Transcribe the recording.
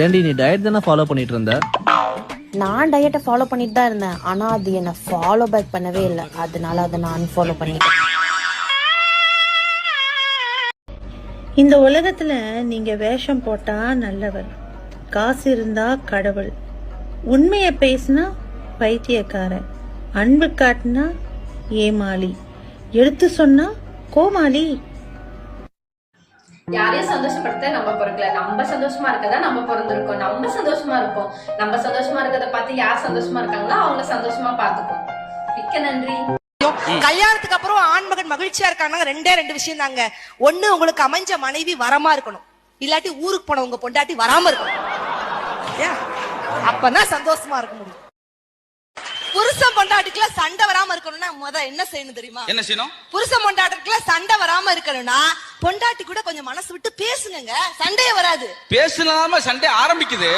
ஏன்டி நீ டயட் தானே ஃபாலோ பண்ணிட்டு இருந்த? நான் டயட்டை ஃபாலோ பண்ணிட்டு தான் இருந்தேன், ஆனா அது என்ன ஃபாலோ பேக் பண்ணவே இல்லை, அதனால அதை நான் அன்ஃபாலோ பண்ணிட்டேன். இந்த உலகத்துல நீங்க வேஷம் போட்டா நல்லவர், காசு இருந்தா கடவுள், உண்மைய பேசினா பைத்தியக்காரன், அன்பு காட்டினா ஏமாளி, எடுத்து சொன்னா கோமாளி. யாரையும் சந்தோஷப்படுத்த நம்ம பிறக்கல, நம்ம சந்தோஷமா இருக்கதா நம்ம பிறந்திருக்கோம். நம்ம சந்தோஷமா இருப்போம். நம்ம சந்தோஷமா இருக்கிறத பார்த்து யார் சந்தோஷமா இருக்காங்களோ அவங்கள சந்தோஷமா பாத்துப்போம். மிக்க நன்றி. கல்யாணத்துக்கு அப்புறம் ஆண்மகன் மகிழ்ச்சியா இருக்காங்க ரெண்டு விஷயம் தாங்க. ஒண்ணு, உங்களுக்கு அமைஞ்ச மனைவி வரமா இருக்கணும், இல்லாட்டி ஊருக்கு போன உங்க பொண்டாட்டி வராம இருக்கணும். அப்பதான் சந்தோஷமா இருக்க முடியும். புருஷன் பொண்டாட்டிக்குலாம் சண்டை வராம இருக்கணும்னா என்ன செய்யணும் தெரியுமா? என்ன செய்யணும்? புருஷன் பொண்டாட்டிக்குலாம் சண்டை வராம இருக்கணும்னா பொண்டாட்டி கூட கொஞ்சம் மனசு விட்டு பேசுங்க, சண்டையே வராது. பேசுனாம சண்டை ஆரம்பிக்குது.